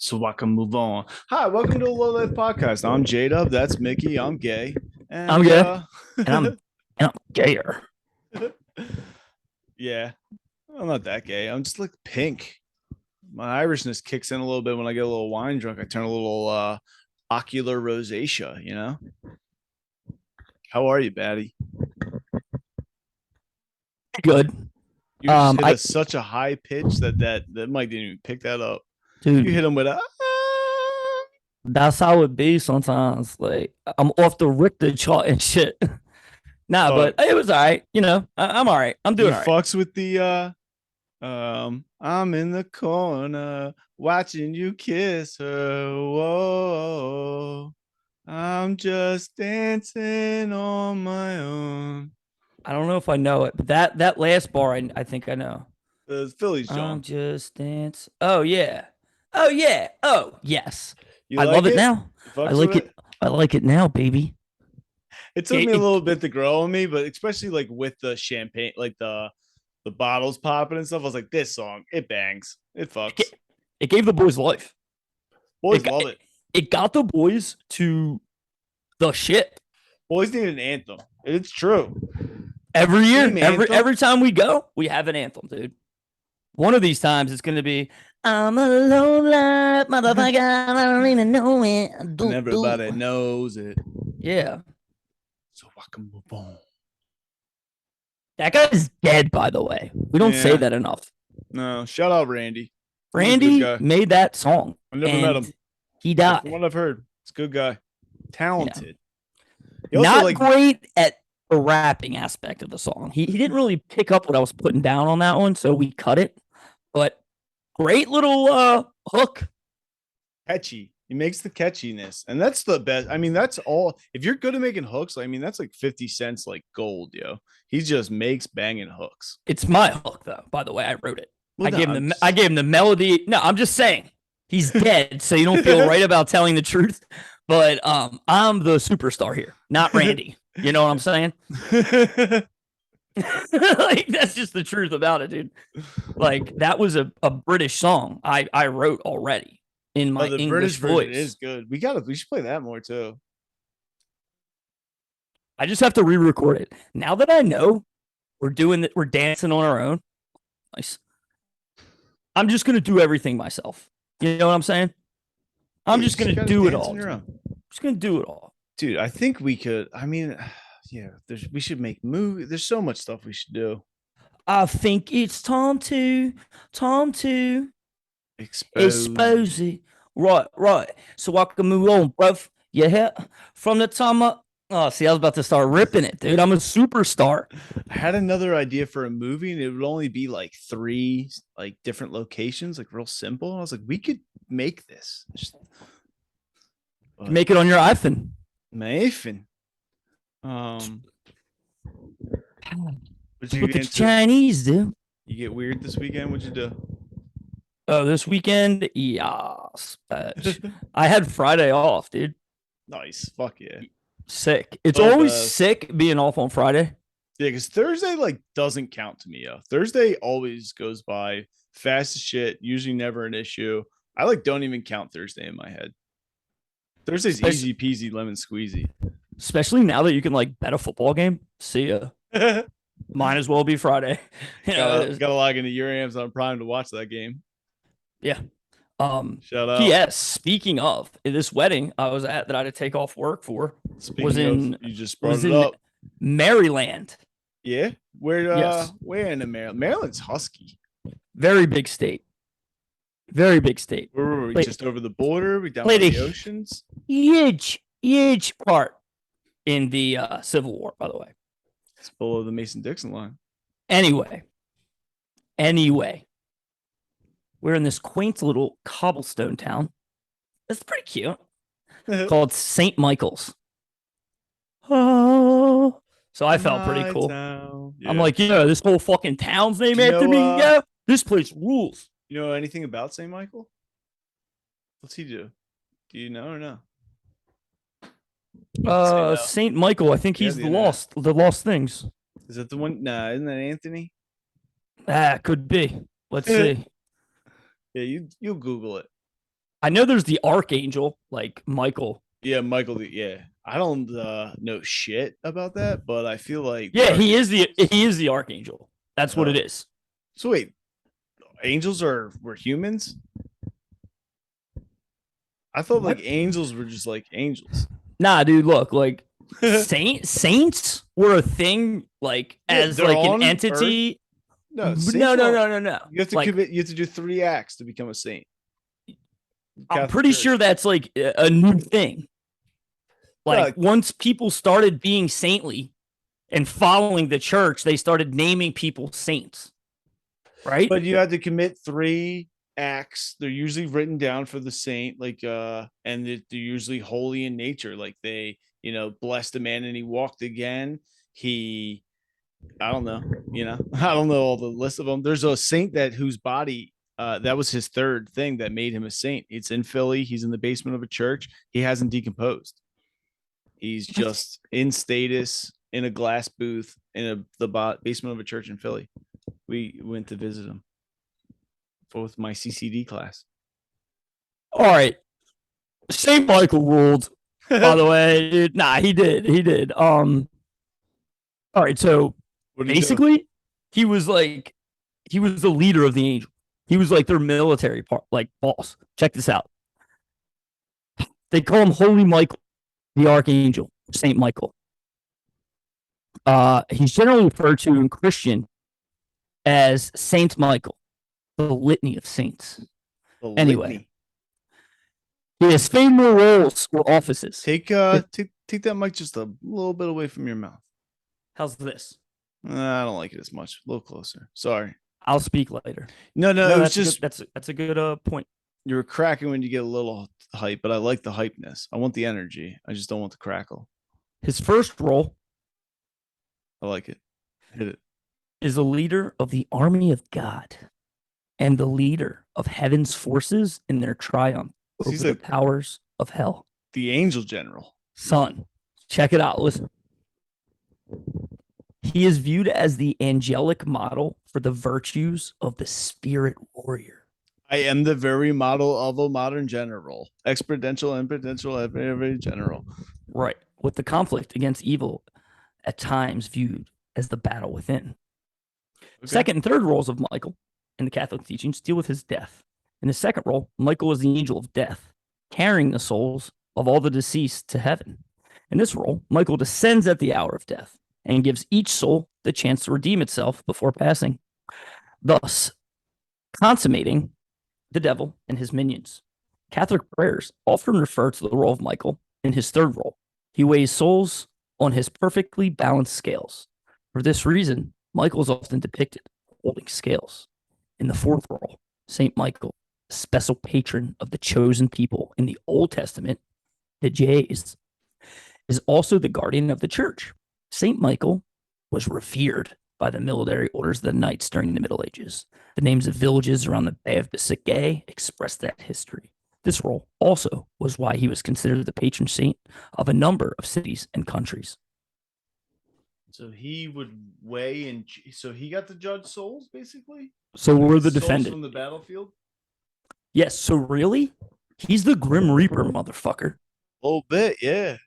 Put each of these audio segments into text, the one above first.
so I can move on. Hi, welcome to the Low Life Podcast. I'm J-Dub. That's Mickey. I'm gay. I'm And gay, and I'm gayer. yeah, I'm not that gay. I'm just like pink. My Irishness kicks in a little bit when I get a little wine drunk. I turn a little ocular rosacea, you know? How are you, Batty? Good. You just hit I such a high pitch that Mike didn't even pick that up. You dude, hit him with a that's how it be sometimes. Like I'm off the Richter chart and shit. Nah, oh, but it was all right. I'm all right. I'm you doing all right. fucks with the I'm in the corner watching you kiss her. Whoa, I'm just dancing on my own. I don't know if I know it, but that last bar, I think I know. The Phillies, I'm John. just dance. Oh yeah. Oh yeah. Oh yes. You I like love it it? now. You I fucks with like it? it. I like it now, baby. It took It, me a it, little bit to grow on me, but especially like with the champagne, like the bottles popping and stuff. I was like, this song, it bangs, it fucks. it gave the boys life. Boys It got, love it, it. it got the boys to the shit. Boys need an anthem. It's true. Every year, Team every anthem. time we go, we have an anthem, dude. One of these times, it's gonna be "I'm a low life motherfucker, I don't even know it." And Do do. everybody knows it. Yeah, So I can move on. that guy's dead. By the way, we don't say Yeah. that enough. No. Shout out Randy. He's a good Randy guy. made that song, I never met him, and he but from died. what I've heard, it's a good guy. Yeah, Talented. He also not like great at the rapping aspect of the song. He didn't really pick up what I was putting down on that one, so we cut it. But great little hook. catchy. He makes the catchiness, and that's the best. I mean, that's all. If you're good at making hooks, I mean, that's like 50 cents, like gold, yo. He just makes banging hooks. It's my hook, though. By the way, I wrote it. Well, no, I gave him the melody. No, I'm just saying he's dead, so you don't feel right about telling the truth. But I'm the superstar here, not Randy. You know what I'm saying? Like that's just the truth about it, dude. Like that was a British song I wrote already in my the British English version voice. is good. We should play that more too. I just have to re-record it. Now that I know we're doing that, we're dancing on our own. Nice. I'm just gonna do everything myself. You know what I'm saying? I'm just gonna do it all. I'm just gonna do it all. Dude, I think we could. I mean, yeah, we should make movies. There's so much stuff we should do. I think it's time to expose Expose. it. Right. So I can move on, bruv. You hear? From the time oh, see, I was about to start ripping it, dude. I'm a superstar. I had another idea for a movie, and it would only be like three like different locations, like real simple. And I was like, we could make this. Make it on your iPhone. Nathan. What you What the Chinese do. You get weird this weekend? What'd you do? Oh, this weekend? Yes. I had Friday off, dude. Nice. Fuck yeah. Sick. It's Oh, always sick being off on Friday. Yeah, because Thursday like doesn't count to me. Yo. Thursday always goes by fast as shit. Usually never an issue. I like don't even count Thursday in my head. Thursday's easy peasy lemon squeezy. Especially now that you can like bet a football game. See ya. Might as well be Friday. You know, gotta log into your Amazon Prime to watch that game. Yeah. Shout out. Yes. Speaking of this wedding I was at that I had to take off work for You just brought it up. Maryland. Yeah. Where yes. Where in the Maryland? Maryland's husky. Very big state. Very big state. Where were we? Just over the border? We down by the oceans? Huge part in the Civil War, by the way. It's below the Mason-Dixon line. Anyway. We're in this quaint little cobblestone town. It's pretty cute. Called St. Michael's. Oh. So I felt pretty cool. Yeah. I'm like, this whole fucking town's named after me. Yeah, this place rules. You know anything about St. Michael? What's he do? Do you know or no? St. Michael, I think he's the lost things. Is that the one? Nah, isn't that Anthony? Could be. Let's see. Yeah, you'll Google it. I know there's the archangel, like Michael. Yeah, Michael. Yeah, I don't know shit about that, but I feel like the Yeah, archangel. he is the archangel. That's what it Oh, is. so wait, angels were humans? I thought like What? angels were just like angels. Nah, dude, look, like saints were a thing like Yeah, as they're like an on Earth. entity. No, No, saints no, are. no, no, no. You have to Like commit. You have to do 3 acts to become a saint. I'm Catholic pretty sure Church. that's like a new thing. Like No, once people started being saintly and following the church, they started naming people saints, right? but you have to commit 3 acts. They're usually written down for the saint, like and they're usually holy in nature. Like they, blessed a man and he walked again. He, I don't know, I don't know all the list of them. There's a saint whose body. That was his third thing that made him a saint. It's in Philly. He's in the basement of a church. He hasn't decomposed. He's just in status in a glass booth in the basement of a church in Philly. We went to visit him with my CCD class. All right. St. Michael ruled, by the way. Dude. Nah, he did. He did. All right, so What did he do? basically, he was like he was the leader of the angel. He was like their military part, like boss. Check this out. They call him Holy Michael, the Archangel, Saint Michael. He's generally referred to in Christian as Saint Michael, the litany of saints. The Anyway, litany. he has famous roles or offices. Take that mic just a little bit away from your mouth. How's this? I don't like it as much. A little closer. Sorry. I'll speak later. No, it was just that's a good point. you were cracking when you get a little hype, but I like the hypeness. I want the energy. I just don't want the crackle. His first role I like it. Hit it. is a leader of the army of God and the leader of heaven's forces in their triumph over the powers of hell. The angel general. Son, check it out. Listen. He is viewed as the angelic model for the virtues of the spirit warrior. I am the very model of a modern general. Exponential, impotential, every general. Right. With the conflict against evil at times viewed as the battle within. Okay. Second and third roles of Michael in the Catholic teachings deal with his death. In the second role, Michael is the angel of death, carrying the souls of all the deceased to heaven. In this role, Michael descends at the hour of death and gives each soul the chance to redeem itself before passing, thus consummating the devil and his minions. Catholic prayers often refer to the role of Michael in his third role. He weighs souls on his perfectly balanced scales. For this reason, Michael is often depicted holding scales. In the fourth role, Saint Michael, special patron of the chosen people in the Old Testament, the Jays, is also the guardian of the church. Saint Michael was revered by the military orders of the knights during the Middle Ages. The names of villages around the Bay of Biscay express that history. This role also was why he was considered the patron saint of a number of cities and countries. So he would weigh and so he got to judge souls, basically. So we're the defendant from the battlefield. Yes. So really, he's the Grim Reaper, motherfucker. A little bit, yeah.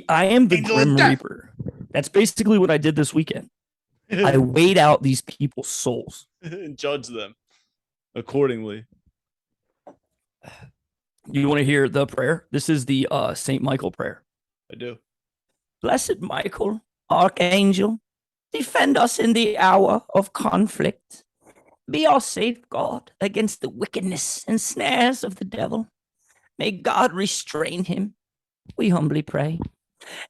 I am the Grim Reaper. That's basically what I did this weekend. I weighed out these people's souls and judge them accordingly. You want to hear the prayer? This is the Saint Michael prayer. I do. Blessed Michael, Archangel, defend us in the hour of conflict. Be our safeguard against the wickedness and snares of the devil. May God restrain him, we humbly pray.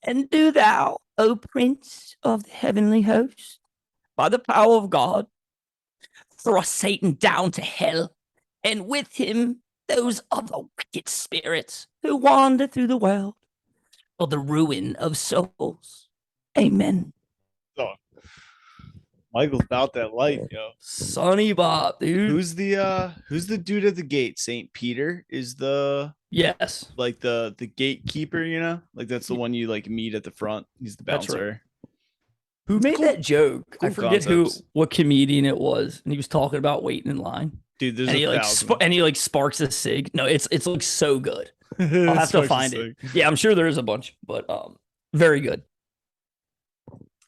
And do thou, O Prince of the heavenly host, by the power of God, thrust Satan down to hell, and with him those other wicked spirits who wander through the world for the ruin of souls. Amen. Oh, Michael's about that life, yo. Sonny Bob, dude. Who's the dude at the gate? Saint Peter is the like the gatekeeper, like that's the one you like meet at the front. He's the bouncer. Right. Who made that joke? Cool I forget concepts. What comedian it was, and he was talking about waiting in line. Dude, there's and he a like thousand. and he like sparks a cig. No, it's like so good. I'll have to Sparks a find it. cig. Yeah, I'm sure there is a bunch, but very good.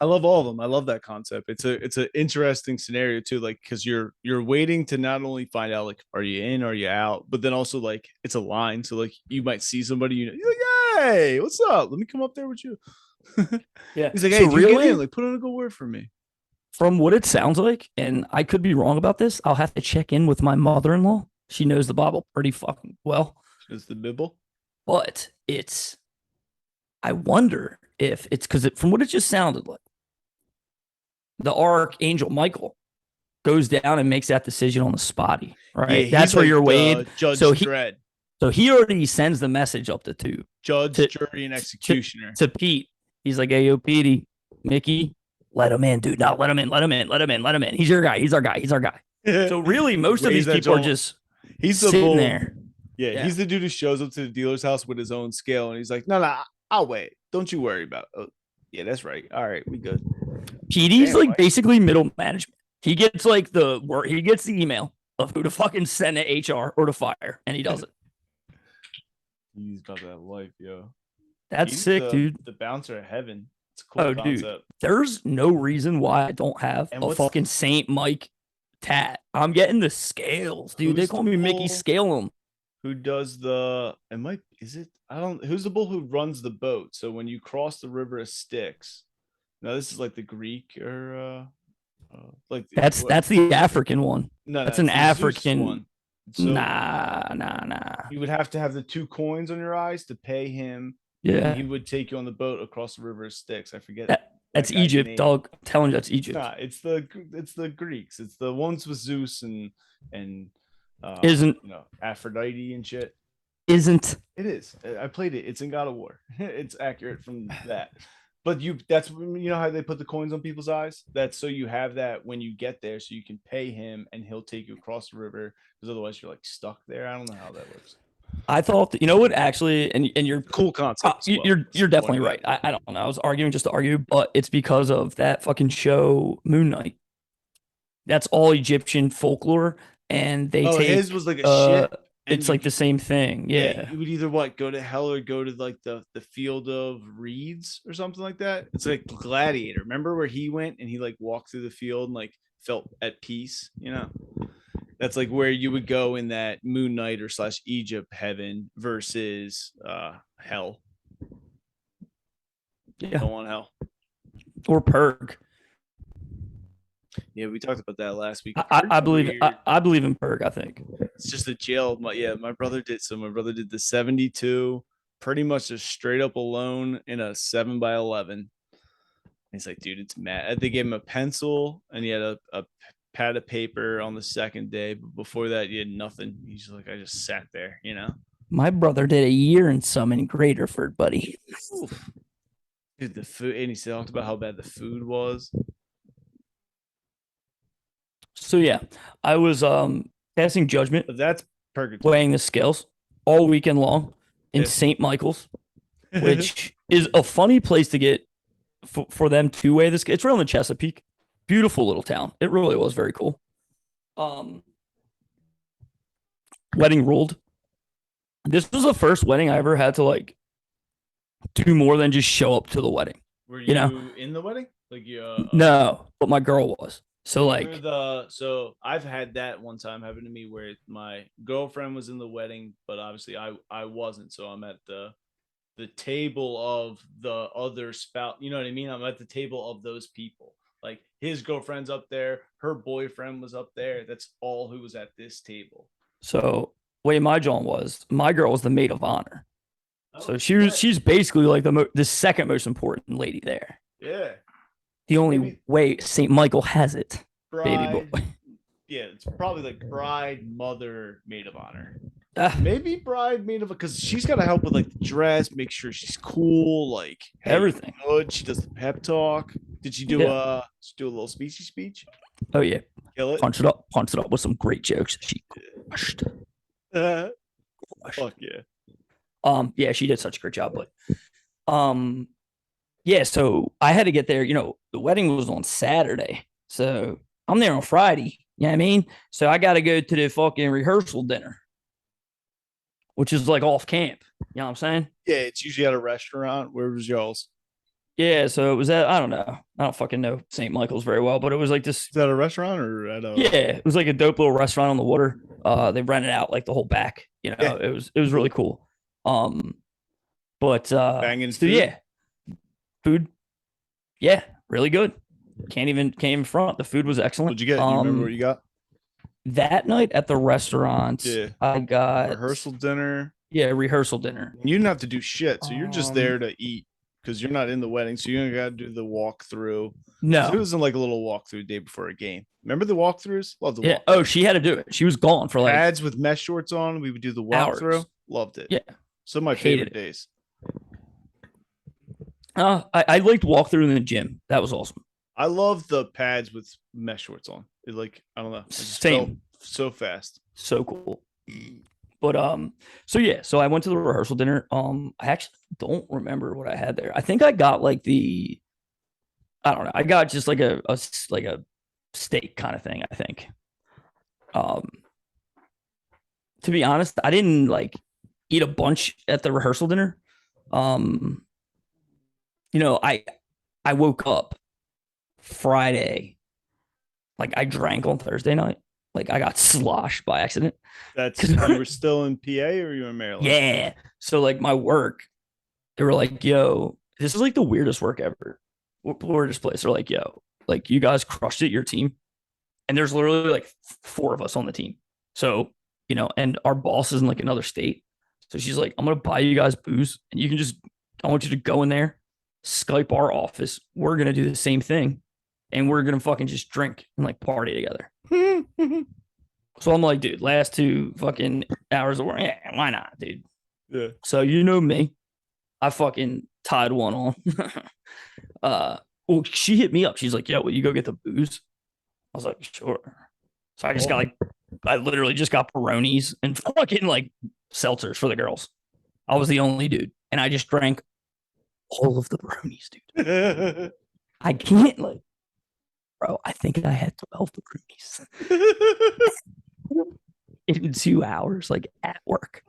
I love all of them. I love that concept. It's an interesting scenario too, like because you're waiting to not only find out like are you in, are you out, but then also like it's a line. So like you might see somebody, you're like, hey, what's up? Let me come up there with you. Yeah. He's like, hey, So do you get really, in? Like, put in a good word for me. from what it sounds like, and I could be wrong about this, I'll have to check in with my mother-in-law. She knows the Bible pretty fucking well, Is the Bible? but I wonder if it's because from what it just sounded like, the Archangel Michael goes down and makes that decision on the spotty, Yeah, right? That's he's where like you're the weighed. Judge So Dredd, he already sends the message up the tube Judge, to Jury, and Executioner. to Pete. He's like, "Hey, yo, Petey, Mickey, let him in, dude. Not let him in. Let him in. Let him in. Let him in. He's your guy. He's our guy. He's our guy." So really, most of these people are just he's the sitting bull. there. Yeah, he's the dude who shows up to the dealer's house with his own scale, and he's like, "No, I'll wait. Don't you worry about it." Oh, yeah, that's right. All right, we good. Petey's like basically middle management. He gets like he gets the email of who to fucking send to HR or to fire, and he does it. He's about that life, yo. That's He's sick, dude. The bouncer of heaven. It's a cool concept. Dude, there's no reason why I don't have a fucking Saint Mike tat. I'm getting the scales, dude. They call me Mickey Scale 'em. Who does the? It might is it? I don't. Who's the bull who runs the boat? So when you cross the river of Styx, now this is like the Greek or like that's the African one. No, that's an African one. So nah. You would have to have the 2 coins on your eyes to pay him. Yeah, and he would take you on the boat across the river of Styx. I forget. That's Egypt, name. Dog. I'm telling you, that's Egypt. Nah, it's the Greeks. It's the ones with Zeus and isn't Aphrodite and shit. Isn't it is? I played it. It's in God of War. It's accurate from that. But that's how they put the coins on people's eyes. That's so you have that when you get there, so you can pay him and he'll take you across the river. Because otherwise you're like stuck there. I don't know how that works. I thought that, what actually, and you're cool concept. You're definitely right. I don't know. I was arguing just to argue, but it's because of that fucking show Moon Knight. That's all Egyptian folklore, and they take his was like a shit. It's like the same thing. Yeah. You would either go to hell or go to like the field of reeds or something like that. It's like Gladiator. Remember where he went and he like walked through the field and like felt at peace, That's like where you would go in that Moon Knight or / Egypt heaven versus hell. Yeah. Don't want hell. Or purg. Yeah, we talked about that last week. I believe I believe in purg, I think. It's just a jail. My brother did my brother did the 72, pretty much just straight up alone in a 7x11. He's like, dude, it's mad. They gave him a pencil and he had a pad of paper on the second day, but before that he had nothing. He's just like, I just sat there, My brother did a year in some in Graterford, buddy. Oof. Dude, the food, and he talked about how bad the food was. So yeah, I was passing judgment. But that's purgatory. Weighing the scales all weekend long in St. Michael's, which is a funny place to get for them to weigh this. It's right on the Chesapeake. Beautiful little town. It really was very cool. Wedding ruled. This was the first wedding I ever had to like do more than just show up to the wedding. Were you in the wedding? Like no, but my girl was. So like so I've had that one time happen to me where my girlfriend was in the wedding, but obviously I wasn't. So I'm at the table of the other spouse. You know what I mean? I'm at the table of those people. Like his girlfriend's up there, her boyfriend was up there. That's all who was at this table. So way my John was, my girl was the maid of honor. So she's basically like the second most important lady there. Yeah. The only way St. Michael has it, bride, baby boy. Yeah, it's probably like bride, mother, maid of honor. Maybe bride, maid of, because she's got to help with like the dress, make sure she's cool, like everything. Good. She does the pep talk. Did she do a little speech? Oh yeah, kill it. Punch it up with some great jokes. She crushed. Fuck yeah. Yeah, she did such a great job, but yeah, so I had to get there. The wedding was on Saturday, so I'm there on Friday. You know what I mean? So I got to go to the fucking rehearsal dinner, which is like off camp. You know what I'm saying? Yeah, it's usually at a restaurant. Where was y'all's? Yeah. So it was at, I don't know. I don't fucking know St. Michael's very well, but it was like this. Is that a restaurant or at a? Yeah. It was like a dope little restaurant on the water. They rented out like the whole back. You know, Yeah. it was really cool. But Banging so food? yeah, food. Yeah, really good. Can't even front. The food was excellent. What'd you get? You remember what you got? That night at the restaurant, Yeah. I got Rehearsal dinner. Yeah, rehearsal dinner. You didn't have to do shit, so you're just Um, there to eat because you're not in the wedding, so you got to do the walkthrough. No. It wasn't like a little walkthrough day before a game. Remember the walkthroughs? Love the Yeah. walkthrough. Oh, she had to do it. She was gone for like Ads with mesh shorts on. We would do the walkthrough. hours. Loved it. Yeah. Some of my Hated favorite days. I liked walkthrough in the gym. That was awesome. I love the pads with mesh shorts on. It like I don't know. It just felt Same. so fast. So cool. But so yeah, so I went to the rehearsal dinner. I actually don't remember what I had there. I think I got like I don't know. I got just like a steak kind of thing, I think. Um to be honest, I didn't like eat a bunch at the rehearsal dinner. Um I woke up Friday, like I drank on Thursday night. Like I got sloshed by accident. That's you were still in PA or you were in Maryland? Yeah. So like my work, they were like, yo, this is like the weirdest work ever. Weirdest place. They're like, yo, like you guys crushed it, your team. And there's literally like 4 of us on the team. So, and our boss is in like another state. So she's like, I'm gonna buy you guys booze and you can just I want you to go in there, Skype our office. We're gonna do the same thing. And we're gonna fucking just drink and like party together. So I'm like, dude, last 2 fucking hours of work, yeah, why not, dude? Yeah. So you know me, I fucking tied one on. Well, she hit me up. She's like, yo, will you go get the booze? I was like, sure. So I just got I literally just got Peronis and fucking like seltzers for the girls. I was the only dude, and I just drank all of the Peronis, dude. I can't bro. I think I had 12 Peronis in 2 hours, like at work.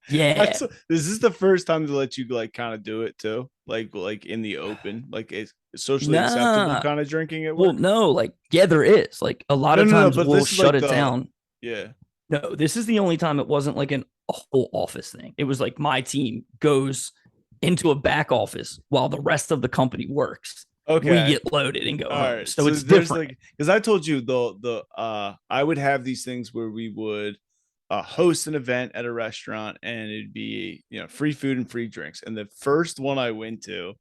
Yeah. This is the first time to let you like kind of do it too, like in the open, like it's socially acceptable kind of drinking at work. Well, no, like there is like a lot of times but we'll shut it down. Yeah. No, this is the only time it wasn't like a whole office thing. It was like my team goes into a back office while the rest of the company works. Okay. We get loaded and go home. Right. So it's different. Because I told you I would have these things where we would host an event at a restaurant and it'd be free food and free drinks. And the first one I went to,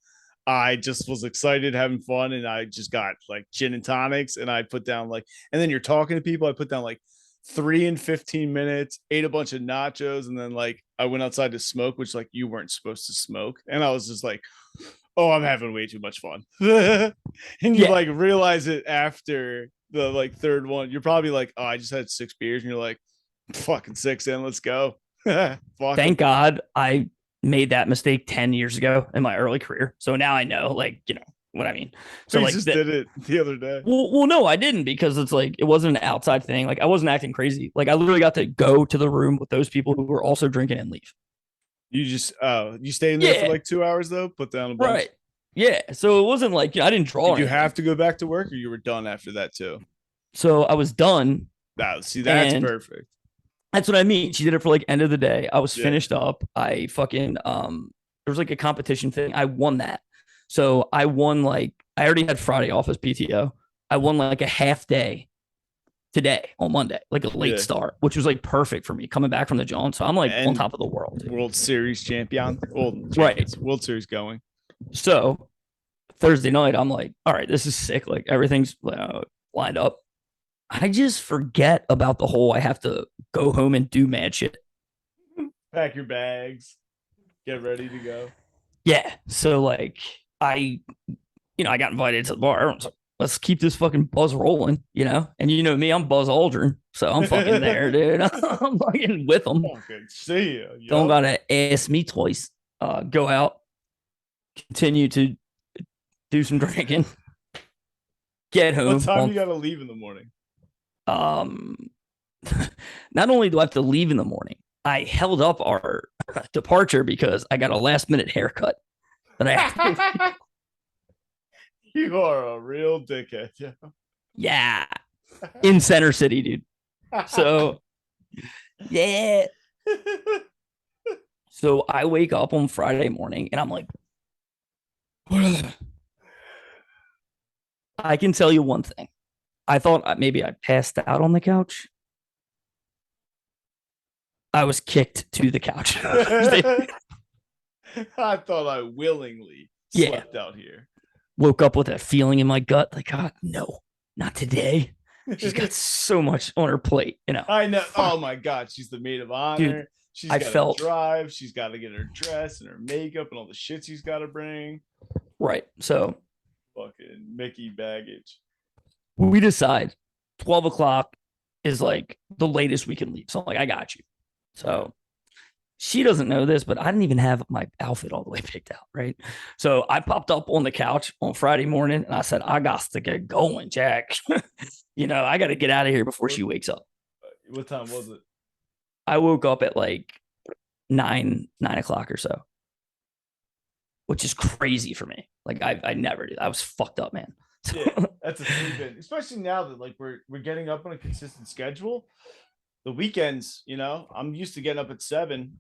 I just was excited, having fun, and I just got like gin and tonics, and I put down and then you're talking to people. I put down 3 and 15 minutes, ate a bunch of nachos, and then I went outside to smoke, which you weren't supposed to smoke. And I was just like, oh, I'm having way too much fun. And you realize it after the third one. You're probably like, oh, I just had 6 beers, and you're like, fucking 6 in, let's go. Thank God I made that mistake 10 years ago in my early career. So now I know, what I mean. So you just did it the other day. Well, no, I didn't, because it's it wasn't an outside thing. I wasn't acting crazy. I literally got to go to the room with those people who were also drinking and leave. You just you stayed in there for 2 hours though, put down a bunch. Right. Yeah. So it wasn't I didn't draw. Did you have to go back to work, or you were done after that too? So I was done. Wow, see, that's perfect. That's what I mean. She did it for end of the day. I was finished up. I fucking there was a competition thing. I won that. So I won I already had Friday off as PTO. I won a half day today on Monday, a late start, which was perfect for me coming back from the John. So I'm on top of the world. Dude. World Series champion. Right. World Series going. So Thursday night, I'm all right, this is sick. Everything's lined up. I just forget about the whole I have to go home and do mad shit. Pack your bags. Get ready to go. Yeah. So I got invited to the bar. Everyone's like, let's keep this fucking buzz rolling, And me, I'm Buzz Aldrin. So I'm fucking there, dude. I'm fucking with them. See ya. Don't gotta ask me twice. Go out. Continue to do some drinking. get home. What time you gotta leave in the morning? Um, not only do I have to leave in the morning, I held up our departure because I got a last minute haircut that I have to You are a real dickhead, yeah. yeah, in Center City, dude. So yeah. So I wake up on Friday morning and I'm like, I can tell you one thing. I thought maybe I passed out on the couch. I was kicked to the couch. I thought I willingly slept out here. Woke up with a feeling in my gut, like, God, no, not today. She's got so much on her plate, you know. I know. Oh my God, she's the maid of honor. Dude, She's I got felt- to drive. She's got to get her dress and her makeup and all the shit she's got to bring. Right. So Fucking Mickey baggage. we decide 12 o'clock is like the latest we can leave. So I'm like, I got you. So she doesn't know this, but I didn't even have my outfit all the way picked out. Right. So I popped up on the couch on Friday morning and I said, I got to get going, Jack. You know, I got to get out of here before she wakes up. What time was it? I woke up at like 9 o'clock or so, which is crazy for me. Like I never did. I was fucked up, man. Yeah, that's a sleep in, especially now that like we're getting up on a consistent schedule. The weekends, you know, I'm used to getting up at 7.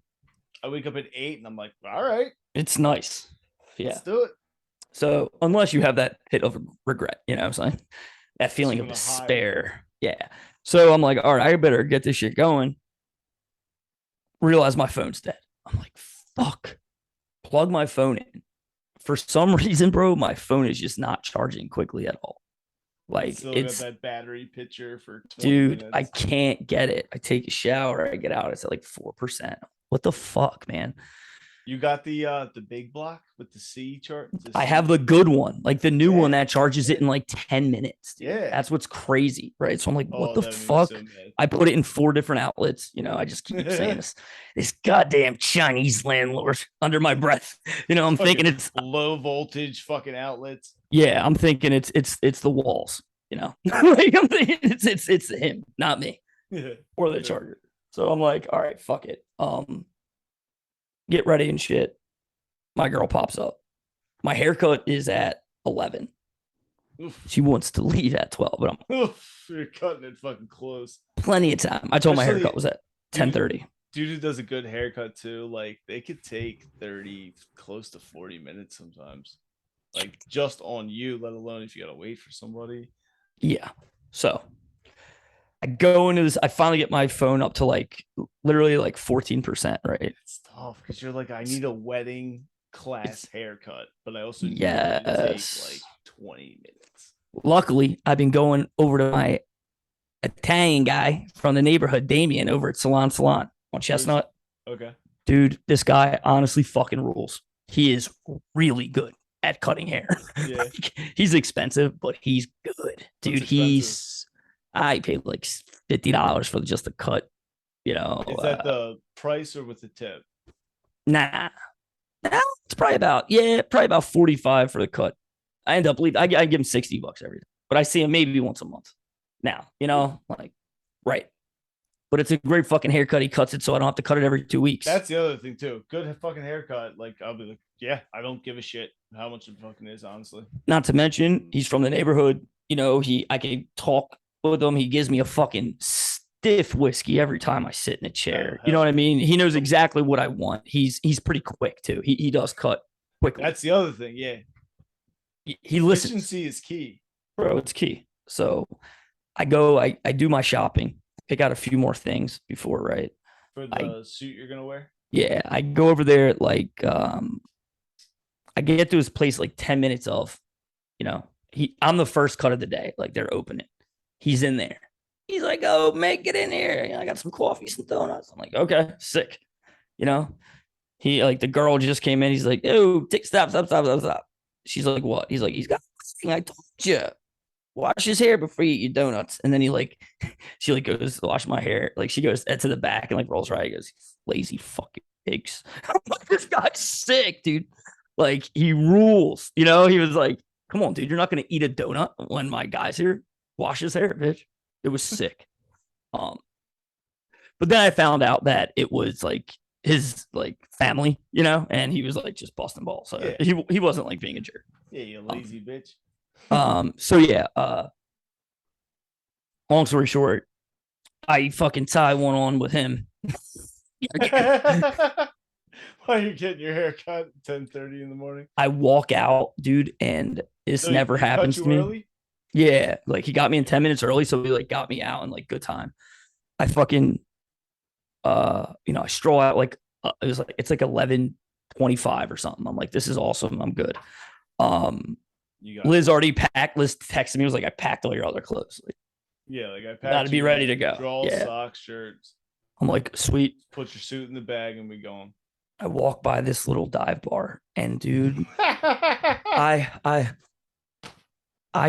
I wake up at 8 and I'm like, all right, It's nice. Yeah. let's do it. So unless you have that hit of regret, you know what I'm saying? That feeling of Feeling high. despair. Yeah. So I'm like, all right, I better get this shit going. Realize my phone's dead. I'm like, fuck. Plug my phone in. For some reason, bro, my phone is just not charging quickly at all. Like Still it's got that battery picture for 20 dude, minutes. I can't get it. I take a shower, I get out, it's at like 4%. What the fuck, man? You got the big block with the C chart. I have the good one, like the new one Yeah, that charges it yeah. in like 10 minutes. Dude. Yeah. That's what's crazy, right? So I'm like, what Oh, the that made me fuck? so mad. I put it in 4 different outlets. You know, I just keep saying this goddamn Chinese landlord under my breath. You know, I'm thinking it's low voltage fucking outlets. yeah, I'm thinking it's the walls. You know, like I'm thinking it's him, not me, Yeah. or the charger. So I'm like, all right, fuck it. Get ready and shit. My girl pops up. My haircut is at 11. Oof. She wants to leave at 12, but I'm Oof, you're cutting it fucking close. plenty of time. I told my Especially- haircut was at 10:30. Dude who does a good haircut too, like they could take 30, close to 40 minutes sometimes. Like just on you, let alone if you gotta wait for somebody. Yeah. So I go into this. I finally get my phone up to like literally like 14%, right? It's tough because you're like, I need a wedding class haircut, but I also need it to Yes. take like 20 minutes. Luckily, I've been going over to my Italian guy from the neighborhood, Damien, over at Salon on Chestnut. Okay. Dude, this guy honestly fucking rules. He is really good at cutting hair. Yeah. Like, he's expensive, but he's good. Dude, expensive? I paid like $50 for just the cut. You know, Is that the price or with the tip? nah. It's probably about 45 for the cut. I end up leaving. I give him $60 every day, but I see him maybe once a month. Now, you know, like, right. But it's a great fucking haircut. He cuts it so I don't have to cut it every 2 weeks. That's the other thing too. Good fucking haircut. Like I'll be like, yeah, I don't give a shit how much it fucking is, honestly. Not to mention, he's from the neighborhood. You know, I can talk with him. He gives me a fucking stiff whiskey every time I sit in a chair. You know what I mean? He knows exactly what I want. He's pretty quick too. He does cut quickly. That's the other thing. Yeah. He listens. Efficiency is key. Bro, it's key. So I go, I do my shopping, pick out a few more things before, right? For the suit you're gonna wear? Yeah, I go over there at like I get to his place like 10 minutes of, you know, I'm the first cut of the day. Like they're opening. He's in there. He's like, oh, make it in here. You know, I got some coffee, some donuts. I'm like, okay, sick. You know, he like the girl just came in. He's like, oh, stop. She's like, what? He's like, he's got I told you. Wash his hair before you eat your donuts. And then she like goes to wash my hair. Like she goes to the back and like rolls her eye. He goes, lazy fucking pigs. I'm like, this guy's sick, dude. Like he rules. You know, he was like, Come on, dude. You're not gonna eat a donut when my guy's here. Wash his hair, bitch. It was sick. But then I found out that it was like his like family, and he was like just busting balls. So he wasn't like being a jerk. Yeah, you lazy bitch. So yeah, long story short, I fucking tie one on with him. Why are you getting your hair cut at 10:30 in the morning? I walk out, dude, and this never happens to me. Early? Yeah, like he got me in 10 minutes early, so he like got me out in like good time. I fucking I stroll out like it's like 11:25 or something. I'm like, this is awesome. I'm good. Liz already packed. Liz texted me, was like, I packed all your other clothes. Like, yeah, like I packed. Gotta be ready to go. Drawers, socks, shirts. I'm like, sweet. Put your suit in the bag and we going. I walk by this little dive bar, and dude, I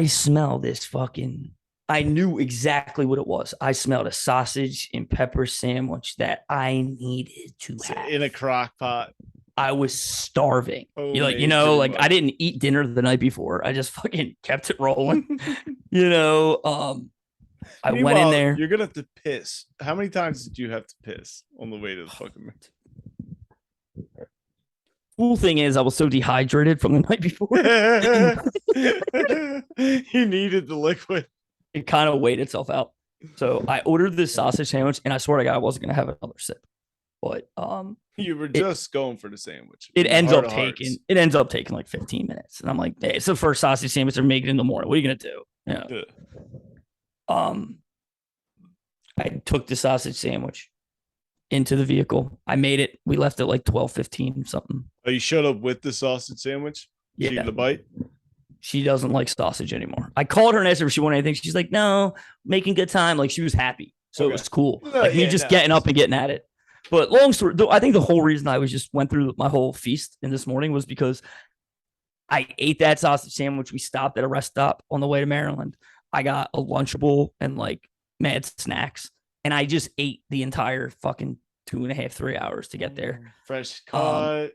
smell this fucking. I knew exactly what it was. I smelled a sausage and pepper sandwich that I needed to have in a crock pot. I was starving. I didn't eat dinner the night before. I just fucking kept it rolling. I went in there. You're gonna have to piss. How many times did you have to piss on the way to the fucking? Cool thing is, I was so dehydrated from the night before. He needed the liquid. It kind of weighed itself out. So I ordered this sausage sandwich, and I swear to God, I wasn't gonna have another sip. But you were just going for the sandwich. It ends up taking like 15 minutes, and I'm like, hey, it's the first sausage sandwich they're making in the morning. What are you gonna do? Yeah. I took the sausage sandwich into the vehicle. I made it. We left at like 12:15 something. Oh, you showed up with the sausage sandwich? Yeah. She the bite? She doesn't like sausage anymore. I called her and asked her if she wanted anything. She's like, no, making good time. Like she was happy. So It was cool. Me getting up and getting at it. But long story, I think the whole reason I went through my whole feast in this morning was because I ate that sausage sandwich. We stopped at a rest stop on the way to Maryland. I got a Lunchable and like mad snacks. And I just ate the entire fucking 2.5, 3 hours to get there. Fresh cut.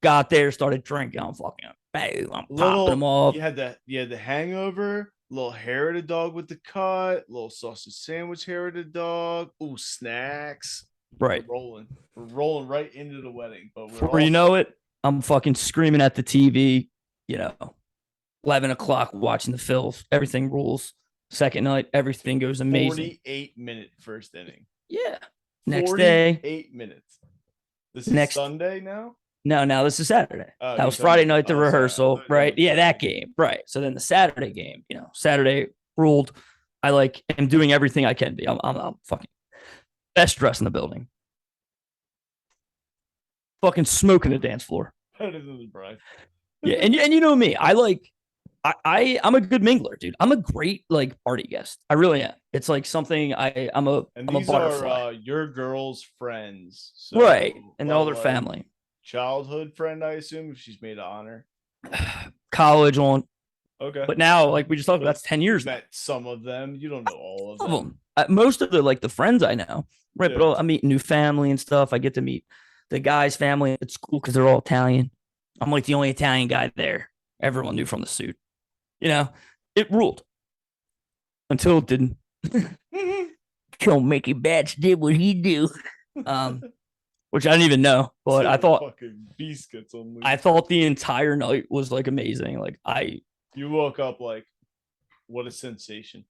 Got there, started drinking. I'm fucking, I'm popping them off. You had the hangover, little hair of the dog with the cut, little sausage sandwich hair of the dog. Ooh, snacks. Right. We're rolling right into the wedding. But before you know it, I'm fucking screaming at the TV, 11 o'clock watching the Phils. Everything rules. Second night, everything goes amazing. 48-minute first inning. Yeah. Next day. 8 minutes. This is Sunday now? No, this is Saturday. Oh, that was Friday night, the rehearsal, right? Yeah, that game. Right. So then the Saturday game, Saturday ruled. I am doing everything I can be. I'm fucking best dressed in the building. Fucking smoking the dance floor. Better than the bride. Yeah, and you know me. I'm a good mingler, dude. I'm a great party guest. I really am. It's like something I'm a butterfly. Are your girl's friends, so, right? And all their family. Childhood friend, I assume, if she's made of honor. College on. Okay. But now, we just talked about, that's 10 years. Met some of them. You don't know all of them. Most of the friends I know, right? Yeah. But I'm meeting new family and stuff. I get to meet the guy's family at school because they're all Italian. I'm like the only Italian guy there. Everyone knew from the suit. It ruled until it didn't. Mickey Batz did what he do, which I didn't even know. But I thought fucking beast gets unleashed. I thought the entire night was amazing. You woke up what a sensation.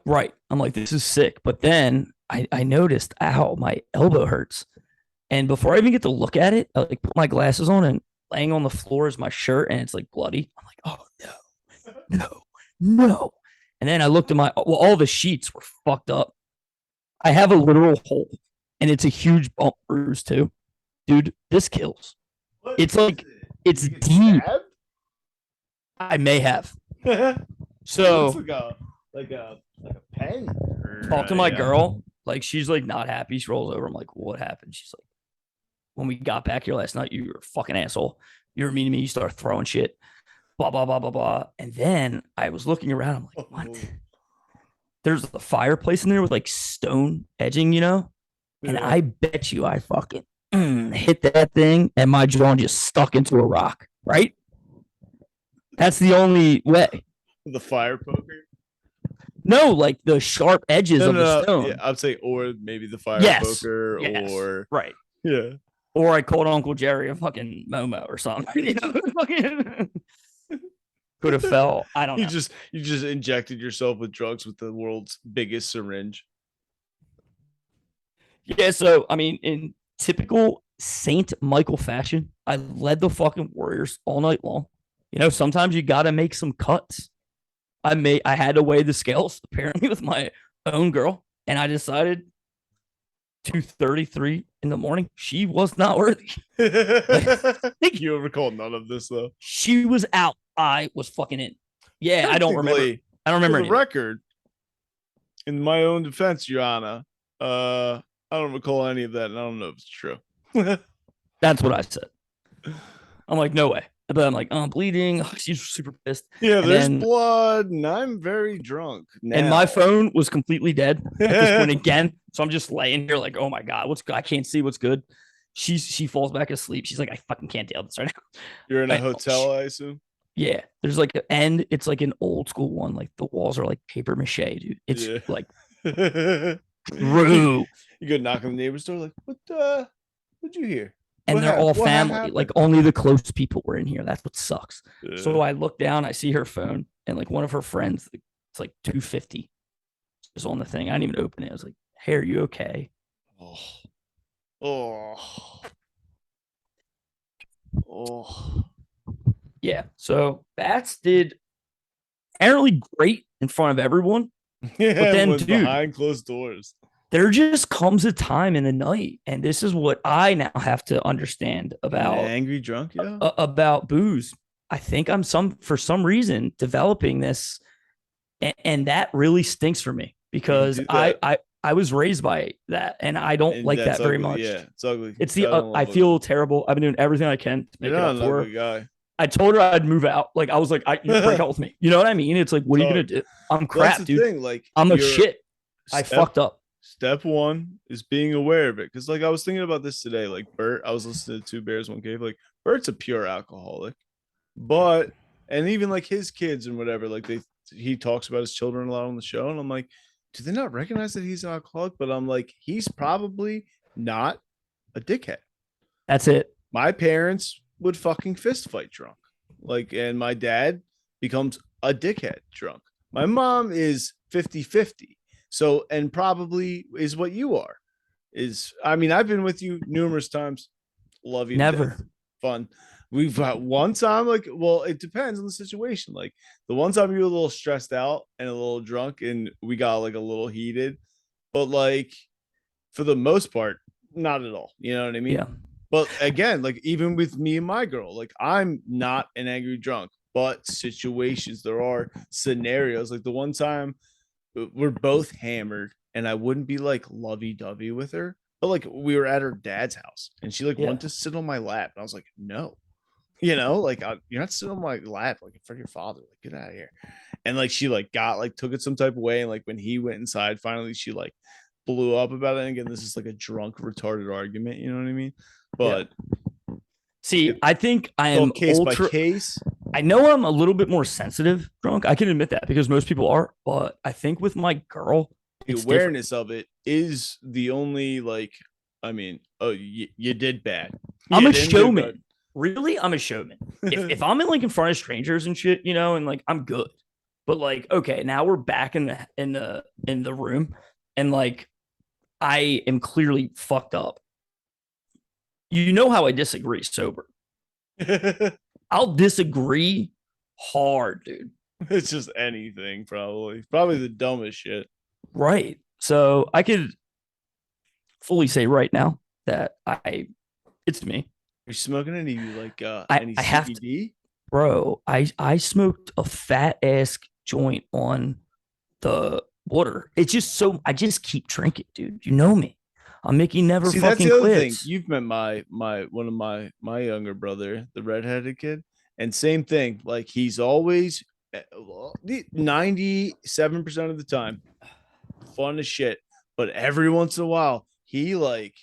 Right. I'm like, this is sick. But then I noticed, ow, my elbow hurts. And before I even get to look at it, I put my glasses on, and laying on the floor is my shirt, and it's bloody. I'm like, oh no. And then I looked at all the sheets were fucked up. I have a literal hole, and it's a huge bump bruise too. Dude, this kills. It's it's deep. Stabbed? I may have. So like a pen. Talk to my girl. She's not happy. She rolls over. I'm like, what happened? She's like, when we got back here last night, you were a fucking asshole. You were mean to me. You started throwing shit. Blah, blah, blah, blah, blah. And then I was looking around. I'm like, what? There's a fireplace in there with stone edging, And I bet you I fucking hit that thing, and my jaw just stuck into a rock, right? That's the only way. The fire poker. No, like the sharp edges No, of no, the no. stone. Yeah, I'd say, or maybe the fire Yes. poker, Yes. or Right. yeah. Or I called Uncle Jerry a fucking Momo or something. You know, could have fell. I don't know. You just injected yourself with drugs with the world's biggest syringe. Yeah. So I mean, in typical Saint Michael fashion, I led the fucking Warriors all night long. You know, sometimes you got to make some cuts. I had to weigh the scales apparently with my own girl, and I decided 2:33 in the morning she was not worthy. You recall none of this though. She was out. I was fucking in. Yeah, I don't remember. I don't remember For the record. In my own defense, Your Honor, I don't recall any of that, and I don't know if it's true. That's what I said. I'm like, no way. But I'm like, oh, I'm bleeding. Oh, she's super pissed. Yeah, and there's blood, and I'm very drunk now. And my phone was completely dead at this point again. So I'm just laying here like, oh my God, what's good? I can't see what's good. She falls back asleep. She's like, I fucking can't deal with this right now. You're in a hotel, I assume? Yeah. There's like an end. It's like an old school one. Like the walls are like paper mache, dude. It's like true. You go knock on the neighbor's door, like, what'd you hear? And they're all family. Like only the close people were in here. That's what sucks. Yeah. So I look down, I see her phone, and like one of her friends, it's like 250 is on the thing. I didn't even open it. I was like, hey, are you okay? Yeah. So Batz did apparently great in front of everyone. Yeah, but then, dude, behind closed doors. There just comes a time in the night, and this is what I now have to understand about angry drunk, yeah, about booze. I think I'm for some reason developing this, and that really stinks for me because I was raised by that, and I don't like that very much. Yeah, it's ugly. It's I feel terrible. I've been doing everything I can to make it up for her. Guy. I told her I'd move out. Like I was like, you break out with me. You know what I mean? It's like, what are you gonna do? I'm crap, dude. Thing. Like I'm a shit. I fucked up. Step one is being aware of it. Cause like I was thinking about this today, like Bert, I was listening to Two Bears, One Cave. Like Bert's a pure alcoholic, and even like his kids and whatever, like he talks about his children a lot on the show. And I'm like, do they not recognize that he's an alcoholic? But I'm like, he's probably not a dickhead. That's it. My parents would fucking fist fight drunk. Like, and my dad becomes a dickhead drunk. My mom is 50-50. So, and probably is what you are. I mean, I've been with you numerous times. Love you. Never. Fun. We've got one time, like, well, it depends on the situation. Like the one time you were a little stressed out and a little drunk and we got like a little heated, but like for the most part, not at all. You know what I mean? Yeah. But again, like even with me and my girl, like I'm not an angry drunk, but situations, there are scenarios. Like the one time we're both hammered and I wouldn't be like lovey-dovey with her, but like we were at her dad's house and she like wanted to sit on my lap. And I was like, no, you know, like you're not sitting on my lap, like in front of your father, like get out of here. And like, she like took it some type of way. And like when he went inside, finally, she like blew up about it. And again, this is like a drunk, retarded argument. You know what I mean? But see, I think I am case by case. I know I'm a little bit more sensitive drunk. I can admit that because most people are, but I think with my girl, the awareness of it is the only like, I mean, you did bad. I'm a showman. Really? I'm a showman. if I'm in like in front of strangers and shit, you know, and like I'm good. But like, okay, now we're back in the room and like I am clearly fucked up. You know how I disagree sober. I'll disagree hard, dude. It's just anything, probably the dumbest shit. Right. So I could fully say right now that it's me. Are you smoking any like any CBD? Have to, bro. I smoked a fat ass joint on the water. It's just I just keep drinking, dude. You know me. I'm Mickey never fucking that's the other quits. Thing. You've met one of my younger brother, the redheaded kid, and same thing. Like he's always 97% of the time fun as shit, but every once in a while he like,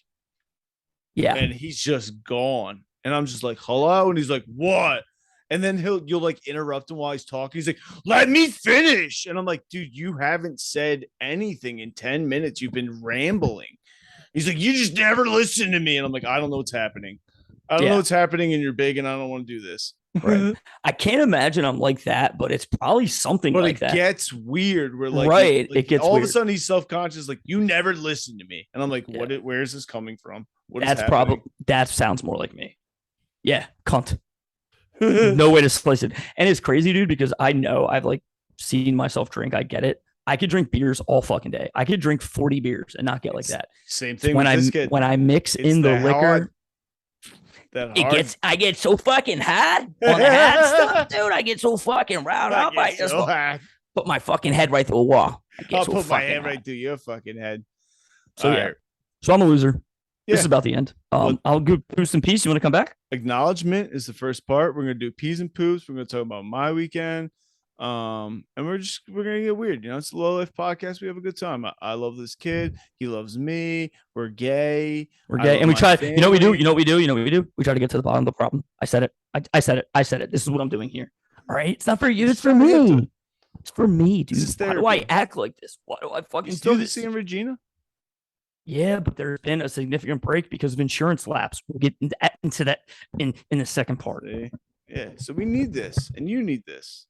and he's just gone, and I'm just like, hello, and he's like, what? And then you'll like interrupt him while he's talking. He's like, let me finish. And I'm like, dude, you haven't said anything in 10 minutes. You've been rambling. He's like, you just never listen to me. And I'm like, I don't know what's happening. I don't know what's happening, and you're big, and I don't want to do this. Right. I can't imagine I'm like that, but it's probably something like that. But it gets weird. We're like, right. Like, it gets all weird. of a sudden he's self-conscious, like, you never listen to me. And I'm like, where is this coming from? That's probably that sounds more like me. Yeah, cunt. No way to slice it. And it's crazy, dude, because I know I've like seen myself drink. I get it. I could drink beers all fucking day. I could drink 40 beers and not get like that. Same thing when I mix in the liquor. I get so fucking hot on the hot stuff, dude. I get so fucking riled up. I just put my fucking head right through a wall. I'll put my head right through your fucking head. So right. So I'm a loser. Yeah. This is about the end. I'll go poops and peace. You want to come back? Acknowledgement is the first part. We're gonna do peas and poops. We're gonna talk about my weekend. And we're gonna get weird. You know, it's a low life podcast. We have a good time. I love this kid. He loves me. We're gay. And we try. You know what we do. We try to get to the bottom of the problem. I said it. I said it. This is what I'm doing here. All right. It's not for you. It's for me. It's for me, dude. Why do I act like this? Why do I fucking do this? Seeing Regina? Yeah, but there's been a significant break because of insurance lapse. We'll get into that in the second part. Yeah. So we need this, and you need this.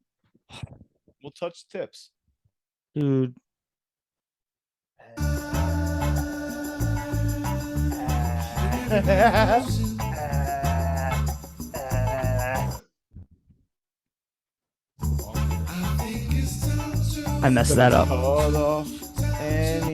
We'll touch tips, dude. I messed that up.